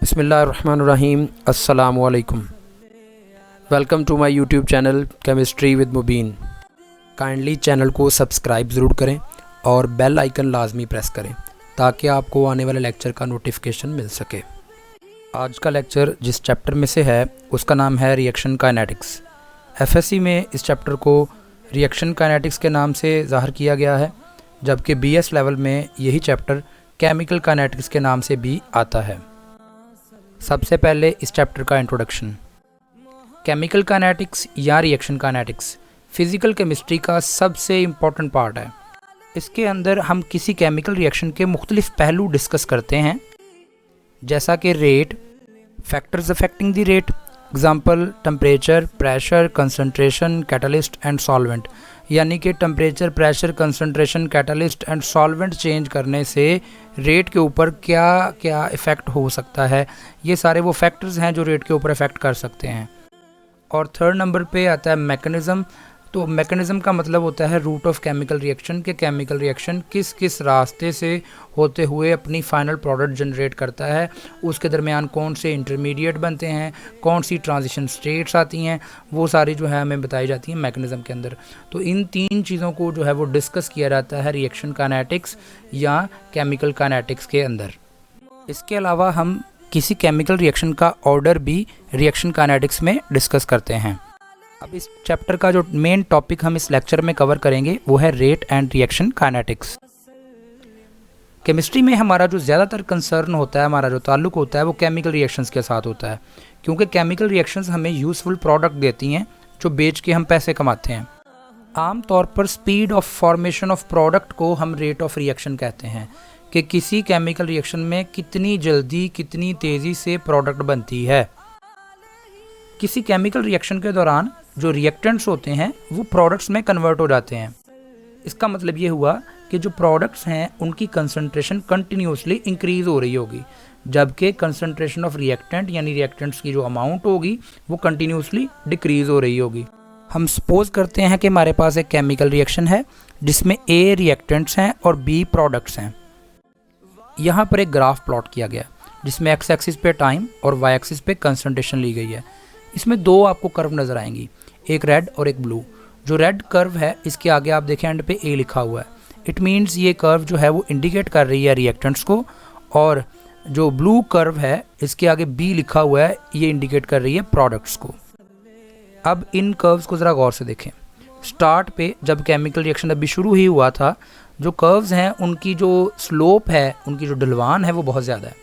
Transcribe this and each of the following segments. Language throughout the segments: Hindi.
बिस्मिल्लाहिर्रहमानिर्रहीम। अस्सलामु अलैकुम। Welcome to my YouTube channel chemistry with Mubeen. Kindly channel को सब्सक्राइब ज़रूर करें और बेल आइकन लाजमी प्रेस करें ताकि आपको आने वाले लेक्चर का नोटिफिकेशन मिल सके। आज का लेक्चर जिस चैप्टर में से है उसका नाम है रिएक्शन काइनेटिक्स। एफएससी में इस चैप्टर को रिएक्शन काइनेटिक्स के नाम से ज़ाहिर किया गया है, जबकि बीएस लेवल में यही चैप्टर केमिकल काइनेटिक्स के नाम से भी आता है। सबसे पहले इस चैप्टर का इंट्रोडक्शन। केमिकल काइनेटिक्स या रिएक्शन काइनेटिक्स फिज़िकल केमिस्ट्री का सबसे इम्पॉर्टेंट पार्ट है। इसके अंदर हम किसी केमिकल रिएक्शन के मुख्तलिफ पहलू डिस्कस करते हैं, जैसा कि rate, factors affecting the rate, example temperature, pressure, concentration, catalyst and solvent. यानी कि temperature, pressure, concentration, catalyst and solvent change करने से रेट के ऊपर क्या क्या इफ़ेक्ट हो सकता है, ये सारे वो फैक्टर्स हैं जो रेट के ऊपर इफ़ेक्ट कर सकते हैं। और थर्ड नंबर पे आता है मैकेनिज़्म। तो मैकेनिज़्म का मतलब होता है रूट ऑफ केमिकल रिएक्शन, के केमिकल रिएक्शन किस किस रास्ते से होते हुए अपनी फाइनल प्रोडक्ट जनरेट करता है, उसके दरमियान कौन से इंटरमीडिएट बनते हैं, कौन सी ट्रांजिशन स्टेट्स आती हैं, वो सारी जो है हमें बताई जाती हैं मैकेनिज़्म के अंदर। तो इन तीन चीज़ों को जो है वो डिस्कस किया जाता है रिएक्शन काइनेटिक्स या केमिकल काइनेटिक्स के अंदर। इसके अलावा हम किसी केमिकल रिएक्शन का ऑर्डर भी रिएक्शन काइनेटिक्स में डिस्कस करते हैं। अब इस चैप्टर का जो मेन टॉपिक हम इस लेक्चर में कवर करेंगे वो है rate and reaction kinetics. Chemistry में हमारा जो ज़्यादातर कंसर्न होता है, हमारा जो ताल्लुक होता है वो केमिकल रिएक्शंस के साथ होता है, क्योंकि केमिकल रिएक्शंस हमें यूज़फुल प्रोडक्ट देती हैं जो बेच के हम पैसे कमाते हैं। आम तौर पर speed of formation of product को हम रेट ऑफ रिएक्शन कहते हैं, कि किसी केमिकल रिएक्शन में कितनी जल्दी, कितनी तेज़ी से प्रोडक्ट बनती है। किसी केमिकल रिएक्शन के दौरान जो रिएक्टेंट्स होते हैं वो प्रोडक्ट्स में कन्वर्ट हो जाते हैं। इसका मतलब ये हुआ कि जो प्रोडक्ट्स हैं उनकी कंसंट्रेशन कंटिन्यूसली इंक्रीज़ हो रही होगी, जबकि कंसंट्रेशन ऑफ रिएक्टेंट यानी रिएक्टेंट्स की जो अमाउंट होगी वो कंटिन्यूसली डिक्रीज़ हो रही होगी। हम सपोज करते हैं कि हमारे पास एक केमिकल रिएक्शन है जिसमें ए रिएक्टेंट्स हैं और बी प्रोडक्ट्स हैं। यहाँ पर एक ग्राफ प्लॉट किया गया जिसमें एक्स एक्सिस पे टाइम और वाई एक्सिस पे कंसंट्रेशन ली गई है। इसमें दो आपको कर्व नज़र आएंगी, एक रेड और एक ब्लू। जो रेड कर्व है इसके आगे आप देखें एंड पे ए लिखा हुआ है। इट मीन्स ये कर्व जो है वो इंडिकेट कर रही है रिएक्टेंट्स को, और जो ब्लू कर्व है इसके आगे बी लिखा हुआ है, ये इंडिकेट कर रही है प्रोडक्ट्स को। अब इन कर्व्स को ज़रा गौर से देखें। स्टार्ट पे जब केमिकल रिएक्शन अभी शुरू ही हुआ था, जो कर्व्स हैं उनकी जो स्लोप है, उनकी जो ढलवान है वो बहुत ज़्यादा है,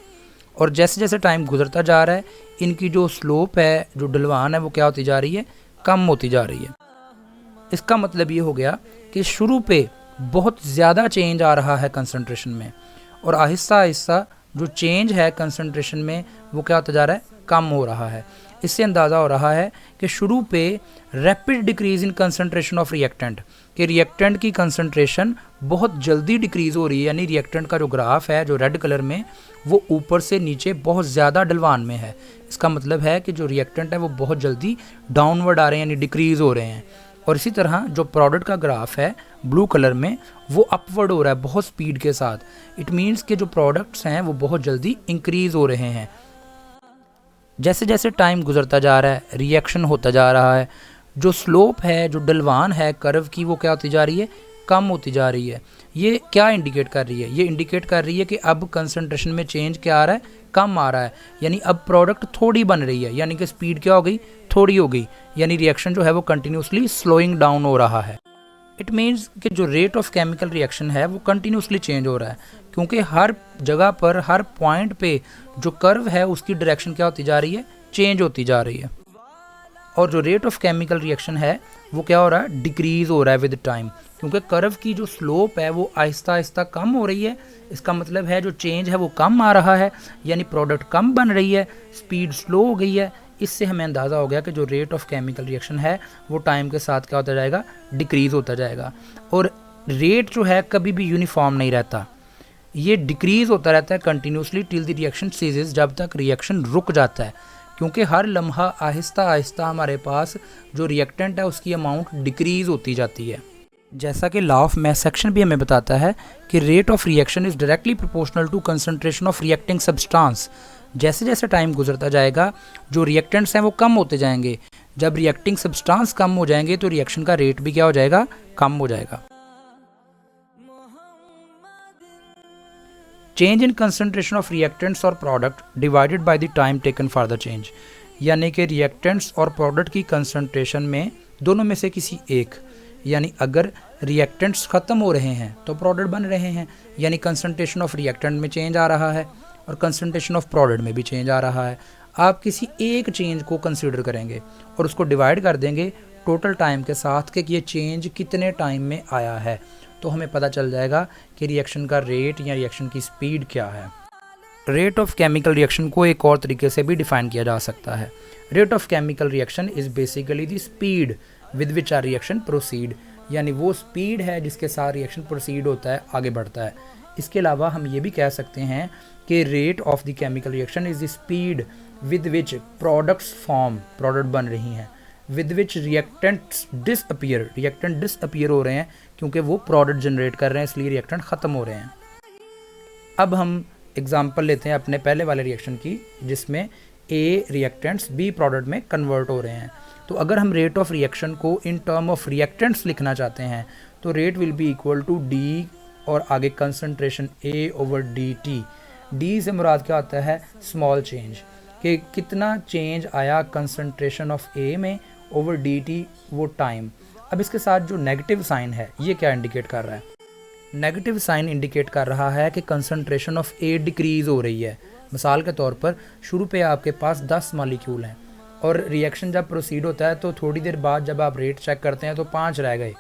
और जैसे जैसे टाइम गुजरता जा रहा है इनकी जो स्लोप है, जो ढलवान है वो क्या होती जा रही है, कम होती जा रही है। इसका मतलब ये हो गया कि शुरू पे बहुत ज़्यादा चेंज आ रहा है कंसंट्रेशन में, और आहिस्ता आहिस्ता जो चेंज है कंसंट्रेशन में वो क्या होता जा रहा है, कम हो रहा है। इससे अंदाज़ा हो रहा है कि शुरू पे rapid decrease in concentration of reactant, कि रिएक्टेंट की कंसंट्रेशन बहुत जल्दी डिक्रीज़ हो रही है, यानी रिएक्टेंट का जो ग्राफ है जो रेड कलर में वो ऊपर से नीचे बहुत ज़्यादा ढलवान में है। इसका मतलब है कि जो रिएक्टेंट है वो बहुत जल्दी डाउनवर्ड आ रहे हैं, यानी डिक्रीज़ हो रहे हैं। और इसी तरह जो प्रोडक्ट का ग्राफ है ब्लू कलर में वो अपवर्ड हो रहा है बहुत स्पीड के साथ। इट मीन्स कि जो प्रोडक्ट्स हैं वो बहुत जल्दी इंक्रीज़ हो रहे हैं। जैसे जैसे टाइम गुजरता जा रहा है रिएक्शन होता जा रहा है, जो स्लोप है, जो ढलवान है कर्व की, वो क्या होती जा रही है, कम होती जा रही है। ये क्या इंडिकेट कर रही है, ये इंडिकेट कर रही है कि अब कंसंट्रेशन में चेंज क्या आ रहा है, कम आ रहा है, यानी अब प्रोडक्ट थोड़ी बन रही है, यानी कि स्पीड क्या हो गई, थोड़ी हो गई, यानी रिएक्शन जो है वो कंटिन्यूसली स्लोइंग डाउन हो रहा है। इट मीन्स कि जो रेट ऑफ केमिकल रिएक्शन है वो कंटिन्यूसली चेंज हो रहा है, क्योंकि हर जगह पर, हर पॉइंट पे जो कर्व है उसकी डायरेक्शन क्या होती जा रही है, चेंज होती जा रही है। और जो रेट ऑफ केमिकल रिएक्शन है वो क्या हो रहा है, डिक्रीज़ हो रहा है विद टाइम, क्योंकि कर्व की जो स्लोप है वो आहिस्ता आहिस्ता कम हो रही है। इसका मतलब है जो चेंज है वो कम आ रहा है, यानी प्रोडक्ट कम बन रही है, स्पीड स्लो हो गई है। इससे हमें अंदाज़ा हो गया कि जो रेट ऑफ केमिकल रिएक्शन है वो टाइम के साथ क्या होता जाएगा, डिक्रीज़ होता जाएगा। और रेट जो है कभी भी यूनिफॉर्म नहीं रहता, ये डिक्रीज़ होता रहता है continuously till the reaction ceases, जब तक रिएक्शन रुक जाता है, क्योंकि हर लम्हा आहिस्ता आहिस्ता हमारे पास जो रिएक्टेंट है उसकी अमाउंट डिक्रीज़ होती जाती है। जैसा कि लॉ ऑफ मैस सेक्शन भी हमें बताता है कि rate of reaction is directly proportional to concentration of reacting substance, जैसे जैसे टाइम गुजरता जाएगा जो रिएक्टेंट्स हैं वो कम होते जाएंगे। जब रिएक्टिंग सब्सटेंस कम हो जाएंगे तो रिएक्शन का रेट भी क्या हो जाएगा, कम हो जाएगा। Change in concentration of reactants और product divided by the time taken for the change, यानी कि रिएक्टेंट्स और प्रोडक्ट की कंसंट्रेशन में दोनों में से किसी एक, यानी अगर रिएक्टेंट्स ख़त्म हो रहे हैं तो प्रोडक्ट बन रहे हैं, यानी कंसंट्रेशन ऑफ रिएक्टेंट में चेंज आ रहा है और कंसंट्रेशन ऑफ प्रोडक्ट में भी चेंज आ रहा है। आप किसी एक चेंज को कंसीडर करेंगे और उसको डिवाइड कर देंगे टोटल टाइम के साथ कि ये चेंज कितने टाइम में आया है, तो हमें पता चल जाएगा कि रिएक्शन का रेट या रिएक्शन की स्पीड क्या है। रेट ऑफ केमिकल रिएक्शन को एक और तरीके से भी डिफाइन किया जा सकता है। Rate of chemical reaction is basically the speed with which are reaction proceed, यानी वो स्पीड है जिसके साथ रिएक्शन प्रोसीड होता है, आगे बढ़ता है। इसके अलावा हम ये भी कह सकते हैं कि rate of the chemical reaction is the speed with which products form, product बन रही हैं, with which reactants disappear, reactant disappear हो रहे हैं क्योंकि वो प्रोडक्ट जनरेट कर रहे हैं, इसलिए रिएक्टेंट ख़त्म हो रहे हैं। अब हम एग्जांपल लेते हैं अपने पहले वाले रिएक्शन की, जिसमें ए रिएक्टेंट्स बी प्रोडक्ट में कन्वर्ट हो रहे हैं। तो अगर हम रेट ऑफ रिएक्शन को इन टर्म ऑफ रिएक्टेंट्स लिखना चाहते हैं तो rate will be equal to D और आगे concentration A over D T. D से मुराद क्या होता है, स्मॉल चेंज, कि कितना चेंज आया कंसंट्रेशन ऑफ ए में ओवर डी टी, वो टाइम। अब इसके साथ जो नेगेटिव साइन है ये क्या इंडिकेट कर रहा है, नेगेटिव साइन इंडिकेट कर रहा है कि कंसंट्रेशन ऑफ ए डिक्रीज़ हो रही है। मिसाल के तौर पर शुरू पे आपके पास 10 मॉलिक्यूल हैं और रिएक्शन जब प्रोसीड होता है तो थोड़ी देर बाद जब आप रेट चेक करते हैं तो 5 रह गए,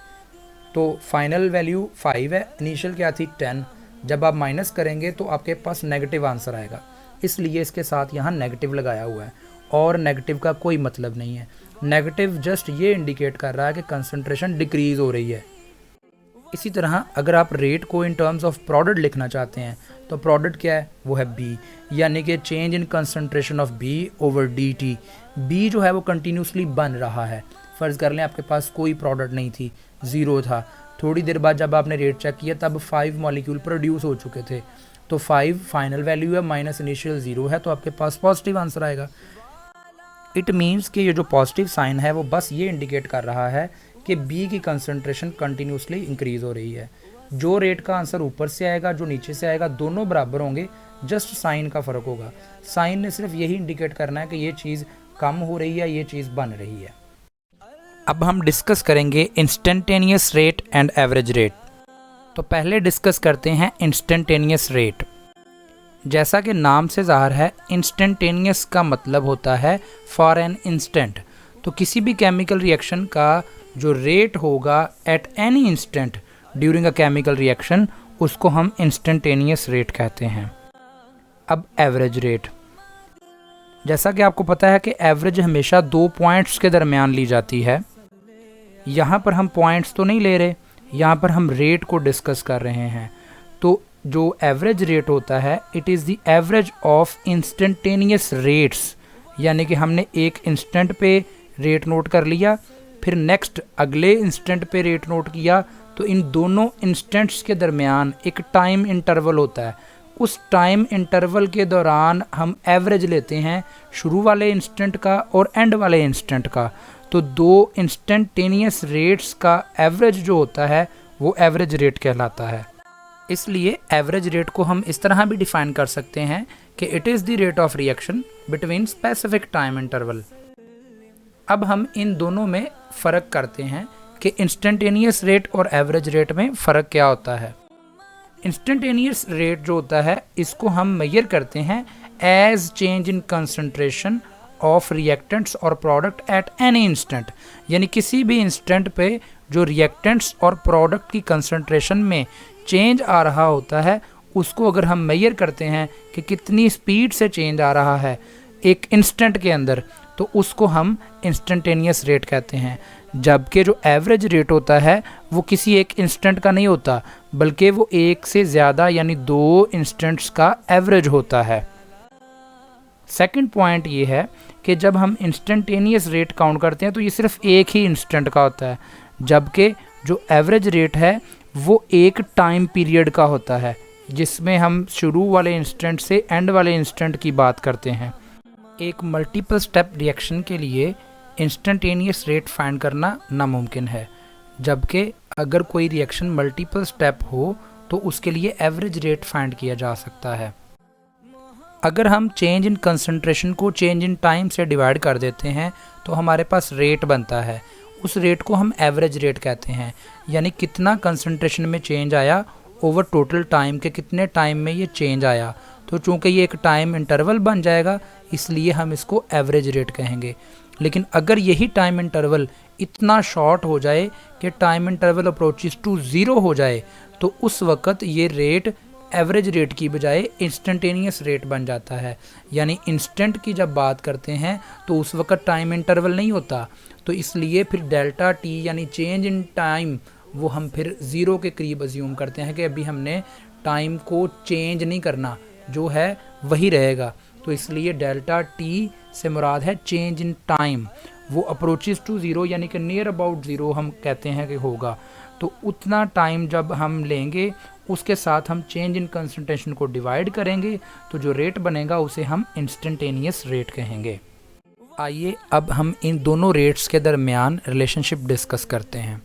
तो फाइनल वैल्यू 5 है, इनिशियल क्या थी 10। जब आप माइनस करेंगे तो आपके पास नेगेटिव आंसर आएगा, इसलिए इसके साथ यहाँ नेगेटिव लगाया हुआ है। और नेगेटिव का कोई मतलब नहीं है, नेगेटिव जस्ट ये इंडिकेट कर रहा है कि कंसंट्रेशन डिक्रीज़ हो रही है। इसी तरह अगर आप रेट को इन टर्म्स ऑफ प्रोडक्ट लिखना चाहते हैं तो प्रोडक्ट क्या है, वो है बी, यानी कि change in concentration of B over D T. B जो है वो कंटिन्यूसली बन रहा है। फ़र्ज़ कर लें आपके पास कोई प्रोडक्ट नहीं थी, ज़ीरो था, थोड़ी देर बाद जब आपने रेट चेक किया तब 5 मॉलिक्यूल प्रोड्यूस हो चुके थे, तो 5 फाइनल वैल्यू है माइनस इनिशियल 0 है, तो आपके पास पॉजिटिव आंसर आएगा। इट मीन्स कि ये जो पॉजिटिव साइन है वो बस ये इंडिकेट कर रहा है कि बी की कंसंट्रेशन कंटिन्यूसली इंक्रीज़ हो रही है। जो रेट का आंसर ऊपर से आएगा, जो नीचे से आएगा, दोनों बराबर होंगे, जस्ट साइन का फ़र्क होगा। साइन ने सिर्फ यही इंडिकेट करना है कि ये चीज़ कम हो रही है, ये चीज़ बन रही है। अब हम डिस्कस करेंगे instantaneous rate and average rate. तो पहले डिस्कस करते हैं इंस्टेंटेनियस रेट। जैसा कि नाम से ज़ाहिर है, इंस्टेंटेनियस का मतलब होता है फॉर एन इंस्टेंट। तो किसी भी केमिकल रिएक्शन का जो रेट होगा eight any instant during a chemical reaction, उसको हम इंस्टेंटेनियस रेट कहते हैं। अब एवरेज रेट, जैसा कि आपको पता है कि एवरेज हमेशा 2 पॉइंट्स के दरमियान ली जाती है। यहाँ पर हम पॉइंट्स तो नहीं ले रहे, यहाँ पर हम रेट को डिस्कस कर रहे हैं। तो जो एवरेज रेट होता है, it is the average of instantaneous rates, यानी कि हमने एक इंस्टेंट पे रेट नोट कर लिया, फिर नेक्स्ट अगले इंस्टेंट पे रेट नोट किया, तो इन दोनों इंस्टेंट्स के दरमियान एक टाइम इंटरवल होता है। उस टाइम इंटरवल के दौरान हम एवरेज लेते हैं, शुरू वाले इंस्टेंट का और एंड वाले इंस्टेंट का। तो 2 इंस्टेंटेनियस रेट्स का एवरेज जो होता है वो एवरेज रेट कहलाता है। इसलिए एवरेज रेट को हम इस तरह भी डिफाइन कर सकते हैं कि it is the rate of reaction between specific time interval. अब हम इन दोनों में फ़र्क करते हैं कि इंस्टेंटेनियस रेट और एवरेज रेट में फ़र्क क्या होता है। इंस्टेंटेनियस रेट जो होता है, इसको हम मेजर करते हैं as change in concentration of reactants और प्रोडक्ट एट एनी इंस्टेंट, यानी किसी भी इंस्टेंट पे जो रिएक्टेंट्स और प्रोडक्ट की कंसंट्रेशन में चेंज आ रहा होता है, उसको अगर हम मेजर करते हैं कि कितनी स्पीड से चेंज आ रहा है एक इंस्टेंट के अंदर, तो उसको हम इंस्टेंटेनियस रेट कहते हैं। जबकि जो एवरेज रेट होता है वो किसी एक इंस्टेंट का नहीं होता, बल्कि वो एक से ज़्यादा यानी 2 इंस्टेंट्स का एवरेज होता है। सेकंड पॉइंट ये है कि जब हम इंस्टेंटेनियस रेट काउंट करते हैं तो ये सिर्फ एक ही इंस्टेंट का होता है, जबकि जो एवरेज रेट है वो एक टाइम पीरियड का होता है, जिसमें हम शुरू वाले इंस्टेंट से एंड वाले इंस्टेंट की बात करते हैं। एक मल्टीपल स्टेप रिएक्शन के लिए इंस्टेंटेनियस रेट फाइंड करना नामुमकिन है, जबकि अगर कोई रिएक्शन मल्टीपल स्टेप हो तो उसके लिए एवरेज रेट फाइंड किया जा सकता है। अगर हम चेंज इन कंसंट्रेशन को चेंज इन टाइम से डिवाइड कर देते हैं तो हमारे पास रेट बनता है। उस रेट को हम एवरेज रेट कहते हैं, यानी कितना कंसंट्रेशन में चेंज आया ओवर टोटल टाइम के कितने टाइम में ये चेंज आया। तो चूंकि ये एक टाइम इंटरवल बन जाएगा इसलिए हम इसको एवरेज रेट कहेंगे। लेकिन अगर यही टाइम इंटरवल इतना शॉर्ट हो जाए कि time interval approaches to zero हो जाए तो उस वक़्त ये रेट एवरेज रेट की बजाय इंस्टेंटेनियस रेट बन जाता है। यानी इंस्टेंट की जब बात करते हैं तो उस वक़्त टाइम इंटरवल नहीं होता, तो इसलिए फिर डेल्टा टी यानी चेंज इन टाइम वो हम फिर ज़ीरो के करीब अज्यूम करते हैं कि अभी हमने टाइम को चेंज नहीं करना, जो है वही रहेगा। तो इसलिए डेल्टा टी से मुराद है चेंज इन टाइम, वो अप्रोचेस टू ज़ीरो यानी कि नियर अबाउट ज़ीरो हम कहते हैं कि होगा। तो उतना टाइम जब हम लेंगे उसके साथ हम चेंज इन कंसंट्रेशन को डिवाइड करेंगे तो जो रेट बनेगा उसे हम इंस्टेंटेनियस रेट कहेंगे। आइए अब हम इन दोनों रेट्स के दरमियान रिलेशनशिप डिस्कस करते हैं।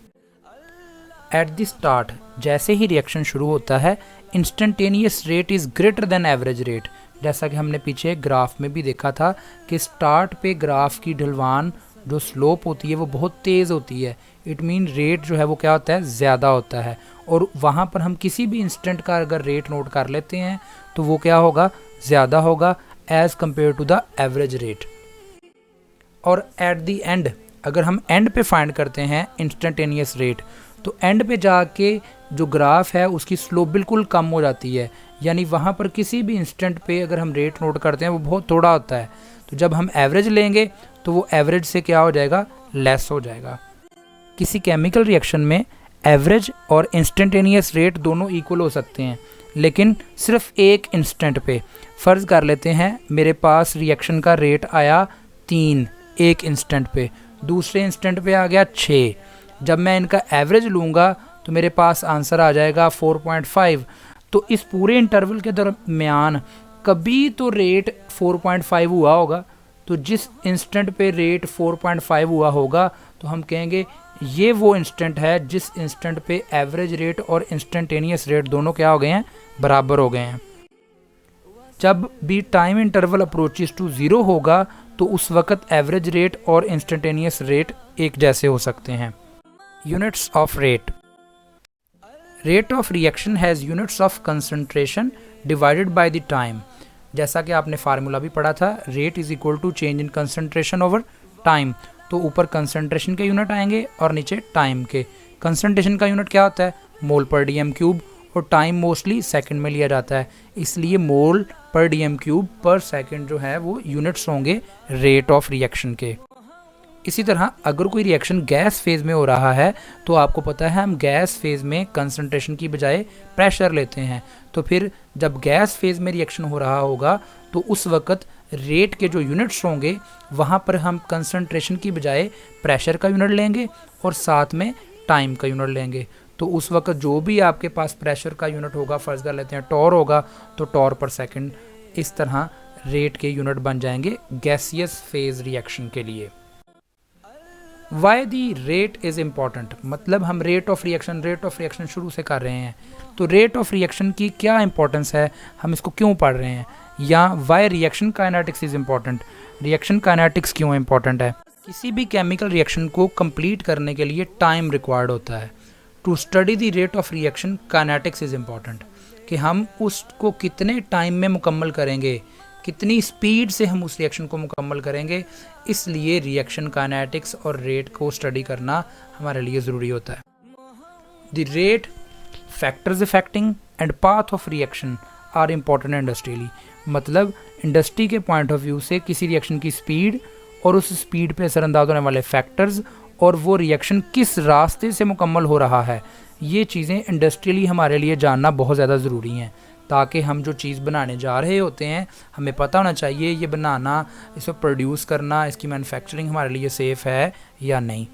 एट द स्टार्ट, जैसे ही रिएक्शन शुरू होता है, instantaneous rate is greater than average rate. जैसा कि हमने पीछे ग्राफ में भी देखा था कि स्टार्ट पे ग्राफ की ढलवान जो स्लोप होती है वो बहुत तेज़ होती है। इट मीन रेट जो है वो क्या होता है, ज़्यादा होता है। और वहाँ पर हम किसी भी इंस्टेंट का अगर रेट नोट कर लेते हैं तो वो क्या होगा, ज़्यादा होगा as compare to the average rate. और एट द एंड, अगर हम एंड पे फाइंड करते हैं इंस्टेंटेनियस रेट, तो एंड पे जाके जो ग्राफ है उसकी स्लोप बिल्कुल कम हो जाती है। यानी वहाँ पर किसी भी इंस्टेंट पे अगर हम रेट नोट करते हैं वो बहुत थोड़ा होता है। तो जब हम एवरेज लेंगे तो वो एवरेज से क्या हो जाएगा, लेस हो जाएगा। किसी केमिकल रिएक्शन में एवरेज और इंस्टेंटेनियस रेट दोनों इक्वल हो सकते हैं, लेकिन सिर्फ एक इंस्टेंट पे। फ़र्ज़ कर लेते हैं मेरे पास रिएक्शन का रेट आया 3 एक इंस्टेंट पे, दूसरे इंस्टेंट पे आ गया 6। जब मैं इनका एवरेज लूँगा तो मेरे पास आंसर आ जाएगा 4.5। तो इस पूरे इंटरवल के दरमियान कभी तो रेट 4.5 हुआ होगा। तो जिस इंस्टेंट पे रेट 4.5 हुआ होगा तो हम कहेंगे ये वो इंस्टेंट है जिस इंस्टेंट पे एवरेज रेट और इंस्टेंटेनियस रेट दोनों क्या हो गए हैं, बराबर हो गए हैं। जब भी time interval approaches to zero होगा तो उस वक़्त एवरेज रेट और इंस्टेंटेनियस रेट एक जैसे हो सकते हैं। Units of rate. Rate of reaction has units of concentration divided by the time. जैसा कि आपने फार्मूला भी पढ़ा था, rate is equal to change in concentration over time. तो ऊपर कंसंट्रेशन के यूनिट आएंगे और नीचे टाइम के। कंसंट्रेशन का यूनिट क्या होता है, मोल पर डीएम क्यूब, और टाइम मोस्टली सेकंड में लिया जाता है, इसलिए मोल पर डीएम क्यूब पर सेकंड जो है वो यूनिट्स होंगे रेट ऑफ रिएक्शन के। इसी तरह अगर कोई रिएक्शन गैस फेज़ में हो रहा है तो आपको पता है हम गैस फेज़ में कंसंट्रेशन की बजाय प्रेशर लेते हैं। तो फिर जब गैस फेज़ में रिएक्शन हो रहा होगा तो उस वक़्त रेट के जो यूनिट्स होंगे वहाँ पर हम कंसंट्रेशन की बजाय प्रेशर का यूनिट लेंगे और साथ में टाइम का यूनिट लेंगे। तो उस वक़्त जो भी आपके पास प्रेशर का यूनिट होगा, फ़र्ज़ कर लेते हैं टॉर होगा, तो टॉर पर सेकंड, इस तरह रेट के यूनिट बन जाएंगे गैसियस फेज़ रिएक्शन के लिए। Why the rate is important, मतलब हम रेट ऑफ रिएक्शन शुरू से कर रहे हैं तो रेट ऑफ रिएक्शन की क्या इंपॉर्टेंस है, हम इसको क्यों पढ़ रहे हैं, या why reaction kinetics is important, reaction kinetics क्यों इम्पॉर्टेंट है। किसी भी केमिकल रिएक्शन को कंप्लीट करने के लिए टाइम रिक्वायर्ड होता है। To study the rate of reaction kinetics is important, कि हम उसको कितने टाइम में मुकम्मल करेंगे, कितनी स्पीड से हम उस रिएक्शन को मुकम्मल करेंगे। इसलिए रिएक्शन काइनेटिक्स और रेट को स्टडी करना हमारे लिए ज़रूरी होता है। The rate, factors affecting and path of reaction are important industrially, मतलब इंडस्ट्री के पॉइंट ऑफ व्यू से किसी रिएक्शन की स्पीड और उस स्पीड पे असरअंदाज होने वाले फैक्टर्स और वो रिएक्शन किस रास्ते से मुकम्मल हो रहा है, ये चीज़ें इंडस्ट्रियली हमारे लिए जानना बहुत ज़्यादा ज़रूरी हैं, ताकि हम जो चीज़ बनाने जा रहे होते हैं हमें पता होना चाहिए ये बनाना, इसको प्रोड्यूस करना, इसकी मैन्युफैक्चरिंग हमारे लिए सेफ़ है या नहीं।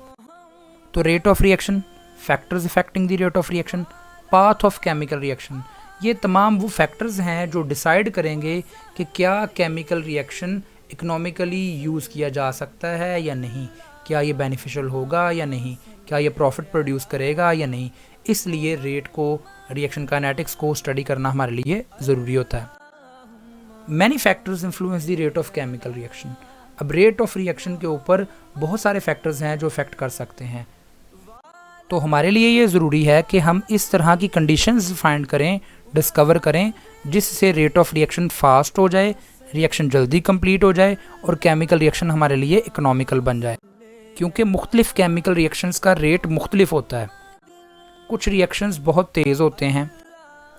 तो rate of reaction, factors affecting the rate of reaction, path of chemical reaction, ये तमाम वो फैक्टर्स हैं जो डिसाइड करेंगे कि क्या केमिकल रिएक्शन इकोनॉमिकली यूज़ किया जा सकता है या नहीं, क्या ये बेनिफिशियल होगा या नहीं, क्या ये प्रॉफिट प्रोड्यूस करेगा या नहीं। इसलिए रेट को, रिएक्शन काइनेटिक्स को स्टडी करना हमारे लिए ज़रूरी होता है। Many factors influence the rate of chemical reaction. अब रेट ऑफ रिएक्शन के ऊपर बहुत सारे फैक्टर्स हैं जो इफेक्ट कर सकते हैं, तो हमारे लिए ये ज़रूरी है कि हम इस तरह की कंडीशंस फाइंड करें, डिस्कवर करें, जिससे रेट ऑफ रिएक्शन फास्ट हो जाए, रिएक्शन जल्दी कंप्लीट हो जाए और केमिकल रिएक्शन हमारे लिए इकोनॉमिकल बन जाए। क्योंकि मुख्तलिफ केमिकल रिएक्शंस का रेट मुख्तलिफ होता है। कुछ रिएक्शंस बहुत तेज़ होते हैं।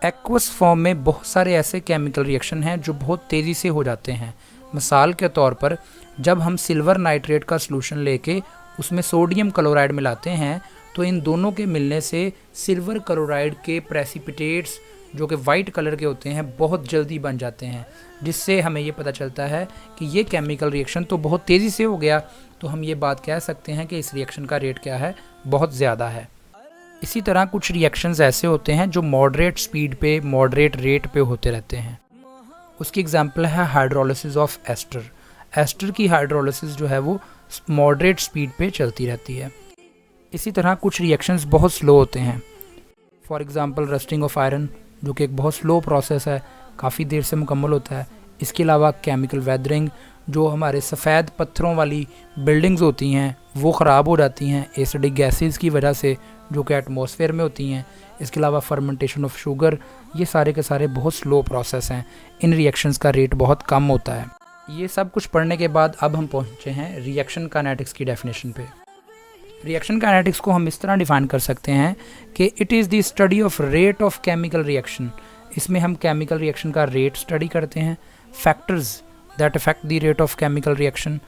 एक्वस फॉर्म में बहुत सारे ऐसे केमिकल रिएक्शन हैं जो बहुत तेज़ी से हो जाते हैं। मिसाल के तौर पर जब हम सिल्वर नाइट्रेट का सॉल्यूशन लेके उसमें सोडियम क्लोराइड मिलाते हैं तो इन दोनों के मिलने से सिल्वर क्लोराइड के प्रेसिपिटेट्स जो कि वाइट कलर के होते हैं बहुत जल्दी बन जाते हैं, जिससे हमें ये पता चलता है कि ये केमिकल रिएक्शन तो बहुत तेज़ी से हो गया, तो हम ये बात कह सकते हैं कि इस रिएक्शन का रेट क्या है, बहुत ज़्यादा है। इसी तरह कुछ रिएक्शंस ऐसे होते हैं जो मॉडरेट स्पीड पे, मॉडरेट रेट पे होते रहते हैं। उसकी एग्जांपल है हाइड्रोलिसिस ऑफ एस्टर। एस्टर की हाइड्रोलिसिस जो है वो मॉडरेट स्पीड पे चलती रहती है। इसी तरह कुछ रिएक्शंस बहुत स्लो होते हैं। For example rusting of iron, जो कि एक बहुत स्लो प्रोसेस है, काफ़ी देर से मुकम्मल होता है। इसके अलावा केमिकल वेदरिंग, जो हमारे सफ़ेद पत्थरों वाली बिल्डिंग्स होती हैं वो ख़राब हो जाती हैं एसिडिक गैसेस की वजह से, जो कि एटमॉस्फेयर में होती हैं। इसके अलावा फर्मेंटेशन ऑफ शुगर, ये सारे के सारे बहुत स्लो प्रोसेस हैं। इन रिएक्शंस का रेट बहुत कम होता है। ये सब कुछ पढ़ने के बाद अब हम पहुँचे हैं रिएक्शन काइनेटिक्स की डेफिनेशन पे। रिएक्शन काइनेटिक्स को हम इस तरह डिफ़ाइन कर सकते हैं कि it is the study of rate of chemical reaction. इसमें हम केमिकल रिएक्शन का रेट स्टडी करते हैं, factors that affect the rate of chemical reaction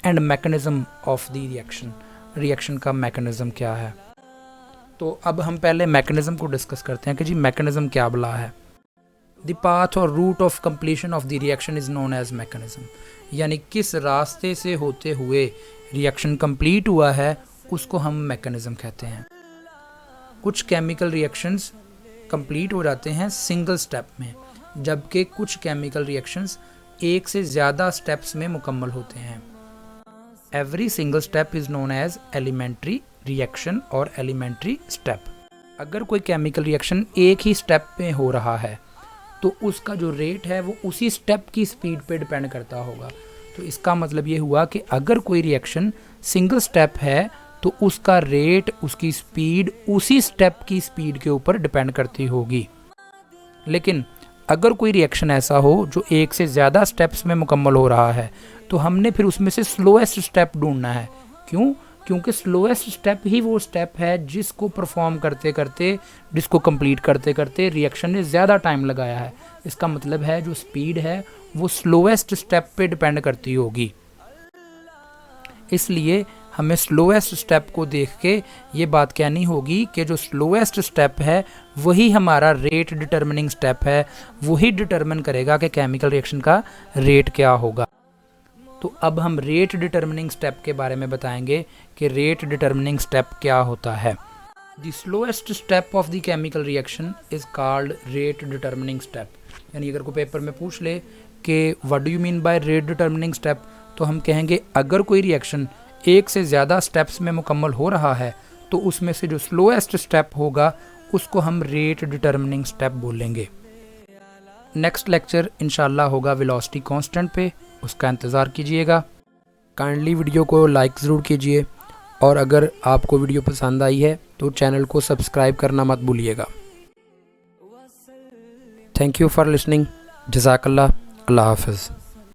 and mechanism of the reaction. Reaction का मैकेनिज्म क्या है। तो अब हम पहले मैकेनिज्म को डिस्कस करते हैं कि जी मैकेनिज्म क्या बला है। द पाथ और route of completion of the reaction is known as mechanism, यानी किस रास्ते से होते हुए रिएक्शन कंप्लीट हुआ है उसको हम मैकेनिज्म कहते हैं। कुछ केमिकल रिएक्शंस कंप्लीट हो जाते हैं सिंगल स्टेप में, जबकि कुछ केमिकल रिएक्शंस एक से ज़्यादा स्टेप्स में मुकम्मल होते हैं। Every single step is known as elementary reaction और एलिमेंट्री स्टेप। अगर कोई केमिकल रिएक्शन एक ही स्टेप में हो रहा है तो उसका जो रेट है वो उसी स्टेप की स्पीड पे डिपेंड करता होगा। तो इसका मतलब ये हुआ कि अगर कोई रिएक्शन सिंगल स्टेप है तो उसका रेट, उसकी स्पीड उसी स्टेप की स्पीड के ऊपर डिपेंड करती होगी। लेकिन अगर कोई रिएक्शन ऐसा हो जो एक से ज़्यादा स्टेप्स में मुकम्मल हो रहा है तो हमने फिर उसमें से स्लोएस्ट स्टेप ढूंढना है। क्यों? क्योंकि स्लोएस्ट स्टेप ही वो स्टेप है जिसको परफॉर्म करते करते, जिसको कंप्लीट करते करते रिएक्शन ने ज़्यादा टाइम लगाया है। इसका मतलब है जो स्पीड है वो स्लोएस्ट स्टेप पे डिपेंड करती होगी। इसलिए हमें स्लोएस्ट स्टेप को देख के ये बात कहनी होगी कि जो स्लोएस्ट स्टेप है वही हमारा रेट डिटर्मिनिंग स्टेप है, वही डिटर्मिन करेगा कि केमिकल रिएक्शन का रेट क्या होगा। तो अब हम रेट डिटर्मिनिंग स्टेप के बारे में बताएंगे कि रेट डिटर्मिनिंग स्टेप क्या होता है। The slowest step of the chemical reaction is called rate determining step. यानी अगर कोई पेपर में पूछ ले कि what do you mean by rate determining step, तो हम कहेंगे अगर कोई रिएक्शन एक से ज़्यादा स्टेप्स में मुकम्मल हो रहा है तो उसमें से जो स्लोएस्ट स्टेप होगा उसको हम रेट डिटर्मिनिंग स्टेप बोलेंगे। नेक्स्ट लेक्चर इंशाल्लाह होगा वेलोसिटी कांस्टेंट पे, उसका इंतज़ार कीजिएगा। काइंडली वीडियो को लाइक ज़रूर कीजिए और अगर आपको वीडियो पसंद आई है तो चैनल को सब्सक्राइब करना मत भूलिएगा। Thank you for listening. जज़ाकल्लाह। अल्लाह हाफ़िज़।